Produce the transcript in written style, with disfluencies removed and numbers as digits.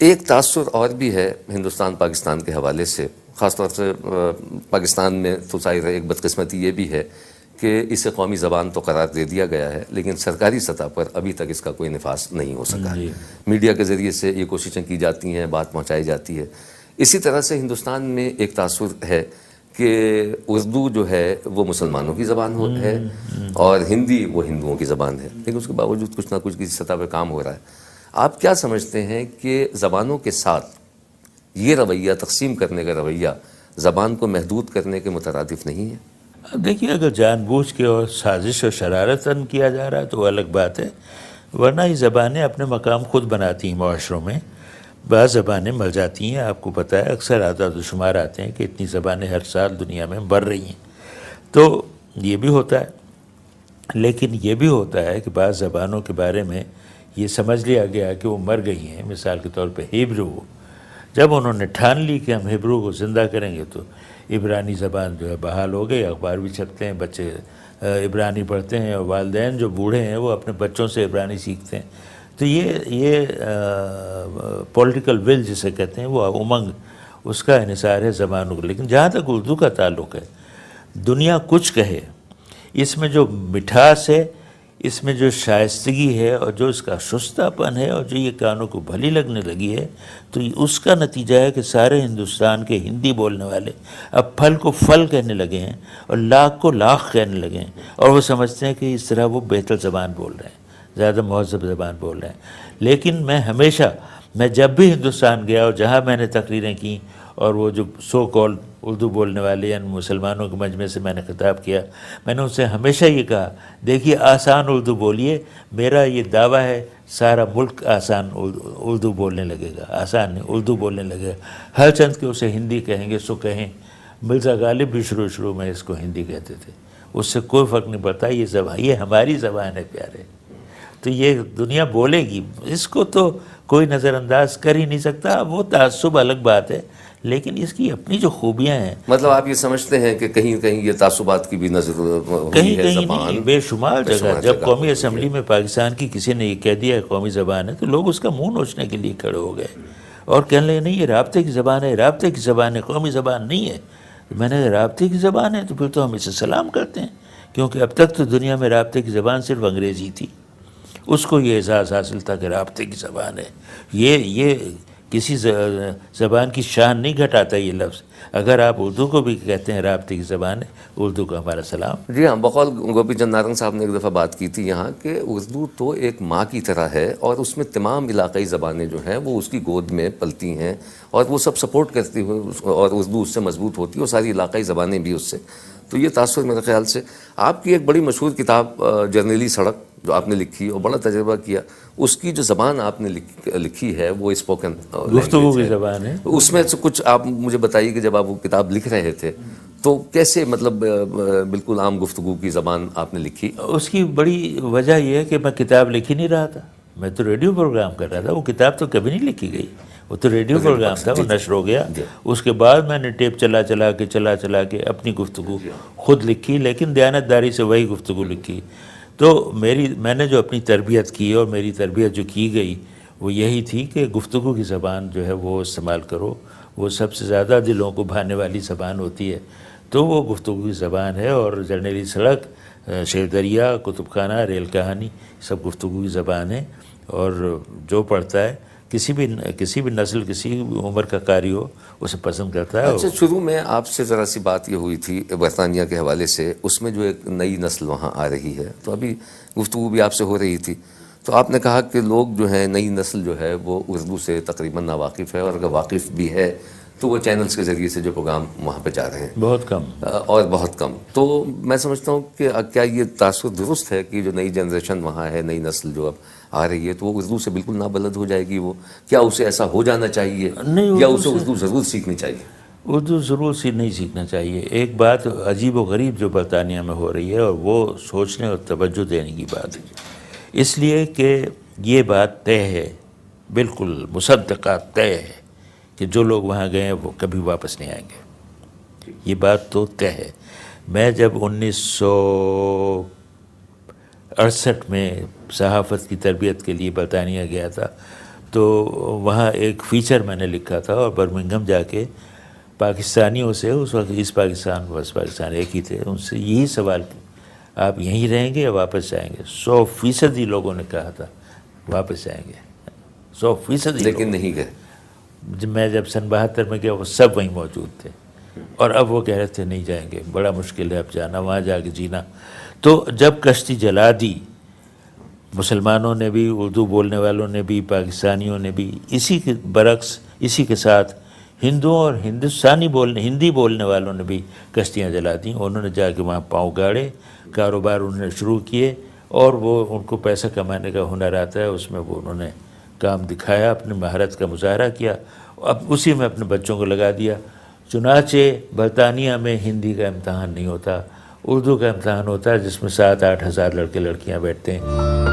ایک تاثر اور بھی ہے ہندوستان پاکستان کے حوالے سے، خاص طور سے پاکستان میں تو ظاہر ہے ایک بدقسمتی یہ بھی ہے کہ اسے قومی زبان تو قرار دے دیا گیا ہے، لیکن سرکاری سطح پر ابھی تک اس کا کوئی نفاذ نہیں ہو سکا ہے۔ میڈیا کے ذریعے سے یہ کوششیں کی جاتی ہیں، بات پہنچائی جاتی ہے۔ اسی طرح سے ہندوستان میں ایک تاثر ہے کہ اردو جو ہے وہ مسلمانوں کی زبان ہے اور ہندی وہ ہندوؤں کی زبان ہے، لیکن اس کے باوجود کچھ نہ کچھ کسی سطح پہ کام ہو رہا ہے۔ آپ کیا سمجھتے ہیں کہ زبانوں کے ساتھ یہ رویہ، تقسیم کرنے کا رویہ، زبان کو محدود کرنے کے مترادف نہیں ہے؟ دیکھیے، اگر جان بوجھ کے اور سازش اور شرارتاً کیا جا رہا ہے تو وہ الگ بات ہے، ورنہ یہ زبانیں اپنے مقام خود بناتی ہیں معاشروں میں۔ بعض زبانیں مر جاتی ہیں، آپ کو پتہ ہے، اکثر اعداد و شمار آتے ہیں کہ اتنی زبانیں ہر سال دنیا میں بڑھ رہی ہیں، تو یہ بھی ہوتا ہے۔ لیکن یہ بھی ہوتا ہے کہ بعض زبانوں کے بارے میں یہ سمجھ لیا گیا کہ وہ مر گئی ہیں۔ مثال کے طور پہ ہیبرو، جب انہوں نے ٹھان لی کہ ہم ہیبرو کو زندہ کریں گے تو عبرانی زبان جو ہے بحال ہو گئی، اخبار بھی چھپتے ہیں، بچے عبرانی پڑھتے ہیں، اور والدین جو بوڑھے ہیں وہ اپنے بچوں سے عبرانی سیکھتے ہیں۔ تو یہ پولیٹیکل ول جسے کہتے ہیں، وہ امنگ، اس کا انحصار ہے زبانوں کو۔ لیکن جہاں تک اردو کا تعلق ہے، دنیا کچھ کہے، اس میں جو مٹھاس ہے، اس میں جو شائستگی ہے، اور جو اس کا شستہ پن ہے، اور جو یہ کانوں کو بھلی لگنے لگی ہے، تو اس کا نتیجہ ہے کہ سارے ہندوستان کے ہندی بولنے والے اب پھل کو پھل کہنے لگے ہیں اور لاکھ کو لاکھ کہنے لگے ہیں، اور وہ سمجھتے ہیں کہ اس طرح وہ بہتر زبان بول رہے ہیں، زیادہ مہذب زبان بول رہے ہیں۔ لیکن میں جب بھی ہندوستان گیا اور جہاں میں نے تقریریں کیں، اور وہ جو سو کال اردو بولنے والے یعنی مسلمانوں کے مجمع سے میں نے خطاب کیا، میں نے ان سے ہمیشہ یہ کہا، دیکھیے آسان اردو بولیے، میرا یہ دعویٰ ہے سارا ملک آسان اردو بولنے لگے گا، آسان نہیں، اردو بولنے لگے گا۔ ہر چند کے اسے ہندی کہیں گے سو کہیں۔ مرزا غالب بھی شروع میں اس کو ہندی کہتے تھے، اس سے کوئی فرق نہیں پڑتا، یہ زبان، یہ ہماری زبان ہے پیارے، تو یہ دنیا بولے گی، اس کو تو کوئی نظر انداز کر ہی نہیں سکتا۔ وہ تعصب الگ بات ہے، لیکن اس کی اپنی جو خوبیاں ہیں، مطلب آپ یہ سمجھتے ہیں کہ کہیں کہیں یہ تعصبات کی بھی نظر کہیں نہیں، بے شمار جگہ جب قومی اسمبلی میں پاکستان کی کسی نے یہ کہہ دیا ہے قومی زبان ہے، تو لوگ اس کا منہ نوچنے کے لیے کھڑے ہو گئے اور کہنے لگے نہیں، یہ رابطے کی زبان ہے، رابطے کی زبان ہے، قومی زبان نہیں ہے۔ میں نے کہا رابطے کی زبان ہے تو پھر تو ہم اسے سلام کرتے ہیں، کیونکہ اب تک تو دنیا میں رابطے کی زبان صرف انگریزی تھی، اس کو یہ احساس حاصل تھا کہ رابطے کی زبان ہے۔ یہ کسی زبان کی شان نہیں گھٹاتا یہ لفظ۔ اگر آپ اردو کو بھی کہتے ہیں رابطے کی زبان ہے، اردو کا ہمارا سلام۔ جی ہاں، بقول گوپی چند نارنگ صاحب نے ایک دفعہ بات کی تھی یہاں کہ اردو تو ایک ماں کی طرح ہے، اور اس میں تمام علاقائی زبانیں جو ہیں وہ اس کی گود میں پلتی ہیں، اور وہ سب سپورٹ کرتی ہوئی، اور اردو اس سے مضبوط ہوتی ہے، اور ساری علاقائی زبانیں بھی اس سے۔ تو یہ تاثر میرے خیال سے آپ کی ایک بڑی مشہور کتاب جرنیلی سڑک جو آپ نے لکھی اور بڑا تجربہ کیا، اس کی جو زبان آپ نے لکھی ہے وہ اسپوکن گفتگو کی زبان ہے۔ اس میں سے کچھ آپ مجھے بتائیے کہ جب آپ وہ کتاب لکھ رہے تھے تو کیسے، مطلب بالکل عام گفتگو کی زبان آپ نے لکھی؟ اس کی بڑی وجہ یہ ہے کہ میں کتاب لکھ ہی نہیں رہا تھا، میں تو ریڈیو پروگرام کر رہا تھا۔ وہ کتاب تو کبھی نہیں لکھی گئی، وہ تو ریڈیو پروگرام تھا، وہ نشر ہو گیا۔ اس کے بعد میں نے ٹیپ چلا کے اپنی گفتگو خود لکھی، لیکن دیانتداری سے وہی گفتگو لکھی۔ تو میں نے جو اپنی تربیت کی اور میری تربیت جو کی گئی وہ یہی تھی کہ گفتگو کی زبان جو ہے وہ استعمال کرو، وہ سب سے زیادہ دلوں کو بھانے والی زبان ہوتی ہے، تو وہ گفتگو کی زبان ہے۔ اور جرنیلی سڑک، شیر دریا، کتب خانہ، ریل کہانی، سب گفتگو کی زبان ہے، اور جو پڑھتا ہے کسی بھی نسل، کسی بھی عمر کا قاری ہو، اسے پسند کرتا ہے۔ اچھا، شروع میں آپ سے ذرا سی بات یہ ہوئی تھی برطانیہ کے حوالے سے، اس میں جو ایک نئی نسل وہاں آ رہی ہے، تو ابھی گفتگو بھی آپ سے ہو رہی تھی، تو آپ نے کہا کہ لوگ جو ہیں، نئی نسل جو ہے وہ اردو سے تقریباً ناواقف ہے، اور اگر واقف بھی ہے تو وہ چینلز کے ذریعے سے جو پروگرام وہاں پہ جا رہے ہیں بہت کم، اور بہت کم۔ تو میں سمجھتا ہوں کہ کیا یہ تاثر درست ہے کہ جو نئی جنریشن وہاں ہے، نئی نسل جو اب آ رہی ہے، تو وہ اردو سے بالکل نابلد ہو جائے گی؟ وہ کیا اسے ایسا ہو جانا چاہیے، یا اسے اردو ضرور سیکھنی چاہیے؟ اردو ضرور نہیں سیکھنا چاہیے۔ ایک بات عجیب و غریب جو برطانیہ میں ہو رہی ہے، اور وہ سوچنے اور توجہ دینے کی بات ہے، اس لیے کہ یہ بات طے ہے، بالکل مصدقہ طے ہے کہ جو لوگ وہاں گئے ہیں وہ کبھی واپس نہیں آئیں گے، یہ بات تو طے ہے۔ میں جب 1968 میں صحافت کی تربیت کے لیے برطانیہ گیا تھا، تو وہاں ایک فیچر میں نے لکھا تھا، اور برمنگھم جا کے پاکستانیوں سے، اس وقت ایسٹ پاکستان ویسٹ پاکستان ایک ہی تھے، ان سے یہی سوال کیا، آپ یہیں رہیں گے یا واپس جائیں گے؟ 100% لوگوں نے کہا تھا واپس جائیں گے، 100%۔ لیکن نہیں گئے۔ میں جب سن 72 میں گیا وہ سب وہیں موجود تھے، اور اب وہ کہہ رہے تھے نہیں جائیں گے، بڑا مشکل ہے اب جانا، وہاں جا کے جینا۔ تو جب کشتی جلا دی، مسلمانوں نے بھی، اردو بولنے والوں نے بھی، پاکستانیوں نے بھی، اسی کے برعکس، اسی کے ساتھ ہندوؤں اور ہندی بولنے والوں نے بھی کشتیاں جلا دیں۔ انہوں نے جا کے وہاں پاؤں گاڑے، کاروبار انہوں نے شروع کیے، اور وہ ان کو پیسہ کمانے کا ہنر آتا ہے، اس میں وہ انہوں نے کام دکھایا، اپنی مہارت کا مظاہرہ کیا، اب اسی میں اپنے بچوں کو لگا دیا۔ چنانچہ برطانیہ میں ہندی کا امتحان نہیں ہوتا، اردو کا امتحان ہوتا ہے، جس میں 7-8 ہزار لڑکے لڑکیاں بیٹھتے ہیں۔